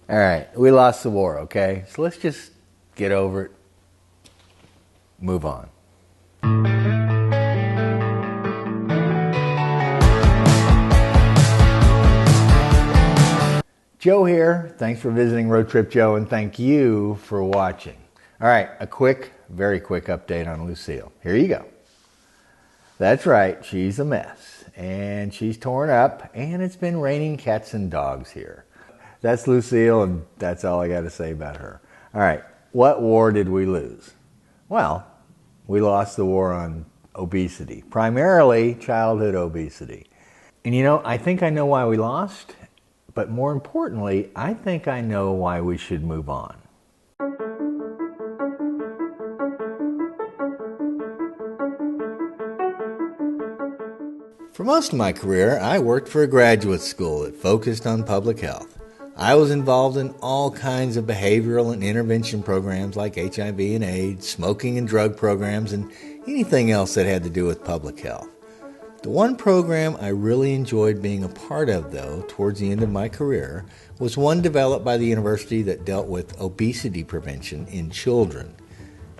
All right, we lost the war, okay? So let's just get over it, move on. Joe here. Thanks for visiting Road Trip Joe, and thank you for watching. All right, a quick, very quick update on Lucille. Here you go. That's right, she's a mess, and she's torn up, and it's been raining cats and dogs here. That's Lucille, and that's all I got to say about her. All right, what war did we lose? Well, we lost the war on obesity, primarily childhood obesity. And you know, I think I know why we lost, but more importantly, I think I know why we should move on. For most of my career, I worked for a graduate school that focused on public health. I was involved in all kinds of behavioral and intervention programs like HIV and AIDS, smoking and drug programs, and anything else that had to do with public health. The one program I really enjoyed being a part of, though, towards the end of my career, was one developed by the university that dealt with obesity prevention in children.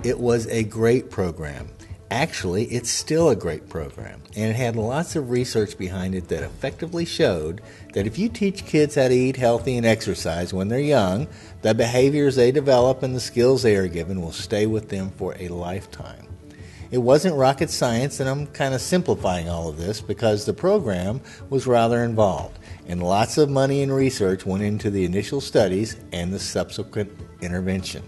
It was a great program. Actually, it's still a great program, and it had lots of research behind it that effectively showed that if you teach kids how to eat healthy and exercise when they're young, the behaviors they develop and the skills they are given will stay with them for a lifetime. It wasn't rocket science, and I'm kind of simplifying all of this because the program was rather involved, and lots of money and research went into the initial studies and the subsequent intervention.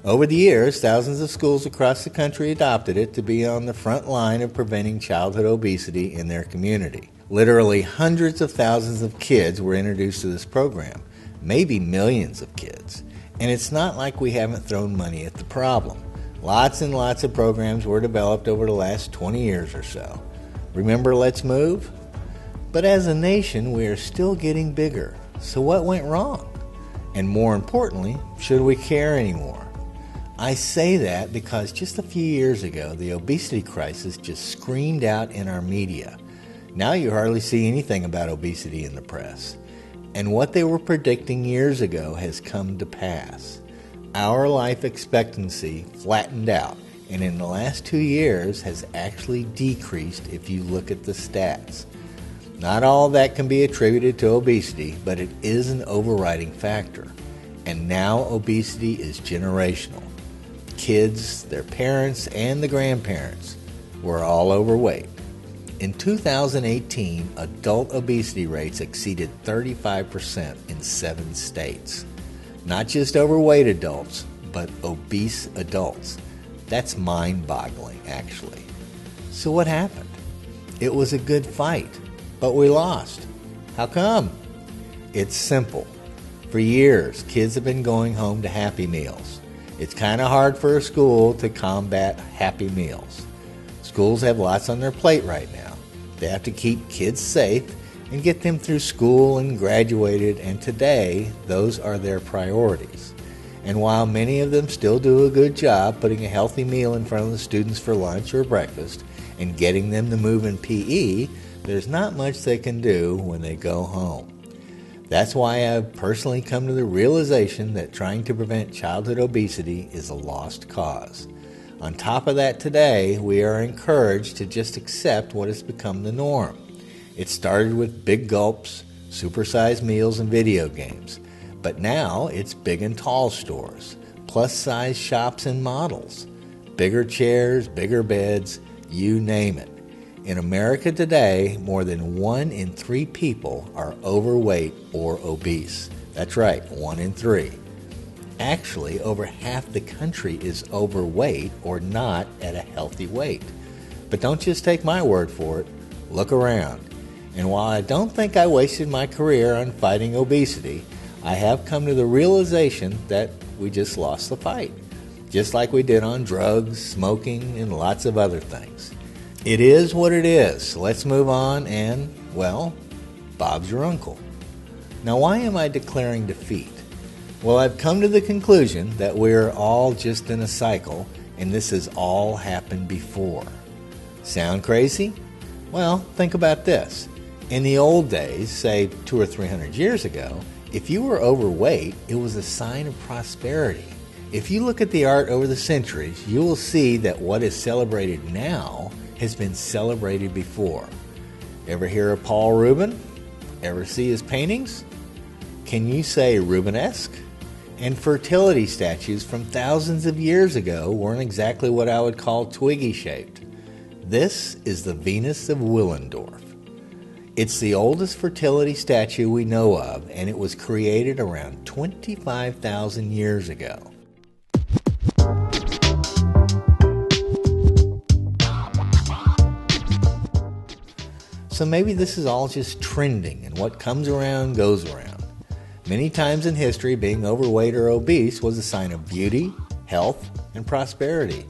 Over the years, thousands of schools across the country adopted it to be on the front line of preventing childhood obesity in their community. Literally hundreds of thousands of kids were introduced to this program, maybe millions of kids. And it's not like we haven't thrown money at the problem. Lots and lots of programs were developed over the last 20 years or so. Remember Let's Move? But as a nation, we are still getting bigger. So what went wrong? And more importantly, should we care anymore? I say that because just a few years ago, the obesity crisis just screamed out in our media. Now you hardly see anything about obesity in the press. And what they were predicting years ago has come to pass. Our life expectancy flattened out, and in the last 2 years has actually decreased if you look at the stats. Not all that can be attributed to obesity, but it is an overriding factor. And now obesity is generational. Kids, their parents, and the grandparents were all overweight. In 2018, adult obesity rates exceeded 35% in 7 states. Not just overweight adults, but obese adults. That's mind-boggling, actually. So what happened? It was a good fight, but we lost. How come? It's simple. For years, kids have been going home to Happy Meals. It's kind of hard for a school to combat Happy Meals. Schools have lots on their plate right now. They have to keep kids safe and get them through school and graduated, and today, those are their priorities. And while many of them still do a good job putting a healthy meal in front of the students for lunch or breakfast and getting them to move in PE, there's not much they can do when they go home. That's why I've personally come to the realization that trying to prevent childhood obesity is a lost cause. On top of that, today, we are encouraged to just accept what has become the norm. It started with big gulps, supersized meals, and video games. But now it's big and tall stores, plus-size shops and models, bigger chairs, bigger beds, you name it. In America today, more than 1 in 3 people are overweight or obese. That's right, 1 in 3. Actually, over half the country is overweight or not at a healthy weight. But don't just take my word for it. Look around. And while I don't think I wasted my career on fighting obesity, I have come to the realization that we just lost the fight, just like we did on drugs, smoking, and lots of other things. It is what it is. Let's move on and, well, Bob's your uncle. Now, why am I declaring defeat? Well, I've come to the conclusion that we're all just in a cycle, and this has all happened before. Sound crazy? Well, think about this. In the old days, say 200 or 300 years ago, If you were overweight, it was a sign of prosperity. If you look at the art over the centuries, you will see that what is celebrated now has been celebrated before. Ever hear of Paul Rubens? Ever see his paintings? Can you say Rubenesque? And fertility statues from thousands of years ago weren't exactly what I would call twiggy-shaped. This is the Venus of Willendorf. It's the oldest fertility statue we know of, and it was created around 25,000 years ago. So maybe this is all just trending, and what comes around goes around. Many times in history, being overweight or obese was a sign of beauty, health, and prosperity.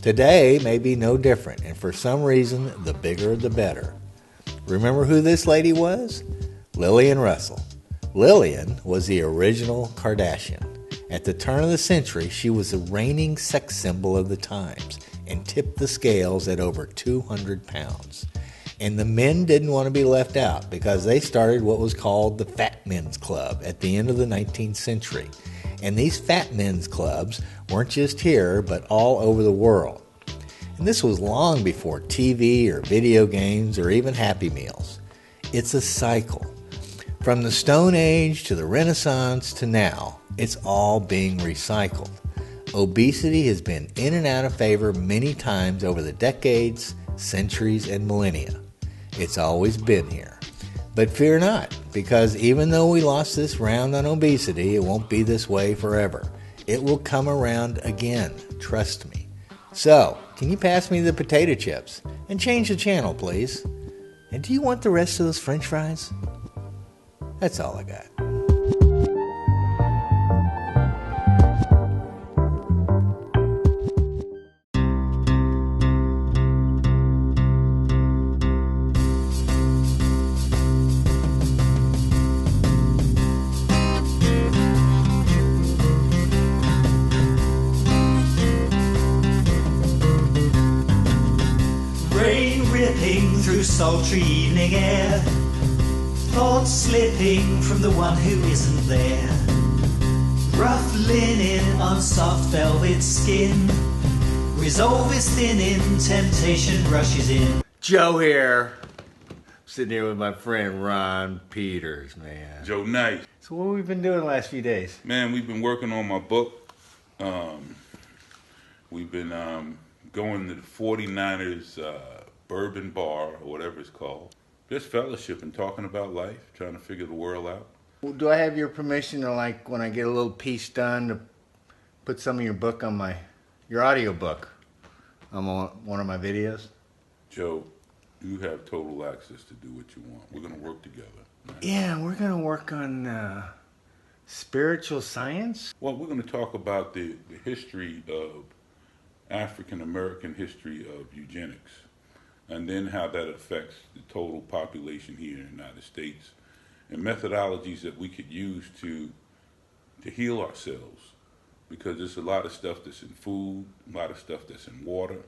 Today may be no different, and for some reason, the bigger the better. Remember who this lady was? Lillian Russell. Lillian was the original Kardashian. At the turn of the century, she was the reigning sex symbol of the times and tipped the scales at over 200 pounds. And the men didn't want to be left out because they started what was called the Fat Men's Club at the end of the 19th century. And these Fat Men's Clubs weren't just here, but all over the world. And this was long before TV or video games or even Happy Meals. It's a cycle. From the Stone Age to the Renaissance to now, it's all being recycled. Obesity has been in and out of favor many times over the decades, centuries, and millennia. It's always been here. But fear not, because even though we lost this round on obesity, it won't be this way forever. It will come around again, trust me. So, can you pass me the potato chips? And change the channel, please. And do you want the rest of those French fries? That's all I got. Through sultry evening air, thoughts slipping from the one who isn't there. Rough linen on soft velvet skin, resolve is thinning, temptation rushes in. Joe here. Sitting here with my friend Ron Peters, man. Joe Knight. So what have we been doing the last few days? Man, we've been working on my book. We've been going to the 49ers Bourbon Bar, or whatever it's called. Just fellowship and talking about life, trying to figure the world out. Well, do I have your permission to, like, when I get a little piece done, to put some of your book on your audio book on one of my videos? Joe, you have total access to do what you want. We're going to work together. Right? Yeah, we're going to work on spiritual science. Well, we're going to talk about the history of African-American history of eugenics, and then how that affects the total population here in the United States, and methodologies that we could use to heal ourselves, because there's a lot of stuff that's in food, a lot of stuff that's in water,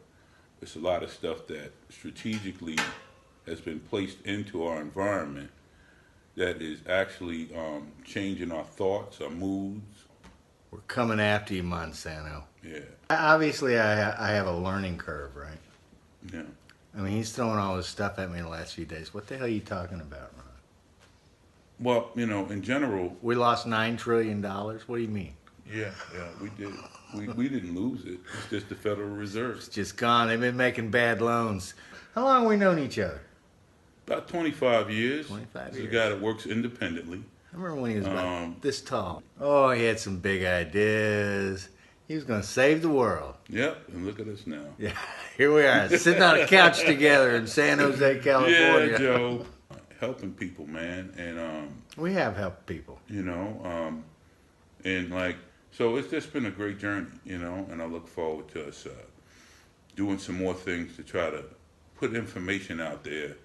there's a lot of stuff that strategically has been placed into our environment that is actually changing our thoughts, our moods. We're coming after you, Monsanto. Yeah. Obviously, I have a learning curve, right? Yeah. I mean, he's throwing all this stuff at me in the last few days. What the hell are you talking about, Ron? Well, you know, in general... We lost $9 trillion? What do you mean? Yeah, we did. We didn't lose it. It's just the Federal Reserve. It's just gone. They've been making bad loans. How long have we known each other? About 25 years. 25 He's years. a guy that works independently. I remember when he was about this tall. Oh, he had some big ideas. He was going to save the world. Yep, and look at us now. Yeah, here we are, sitting on a couch together in San Jose, California. Yeah, Joe. Helping people, man. And, we have helped people. you know, and like, so it's just been a great journey, you know, and I look forward to us doing some more things to try to put information out there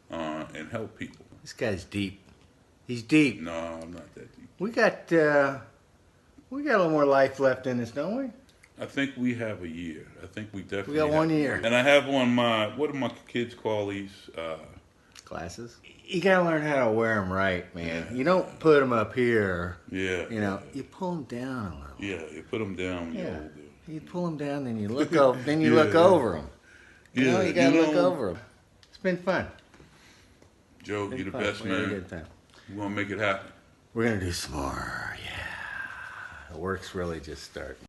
and help people. This guy's deep. He's deep. No, I'm not that deep. We got a little more life left in us, don't we? I think we have a year. I think we definitely We got 1 year. And I have on my, what do my kids call these? glasses. You gotta learn how to wear them right, man. You don't put them up here. Yeah. You pull them down a little. Yeah, you put them down when you're older. You pull them down, then you look over. Then you look over them. You gotta look over them. It's been fun. Joe, you're the best, man. Good time. We're gonna make it happen. We're gonna do some more. Yeah, the work's really just starting.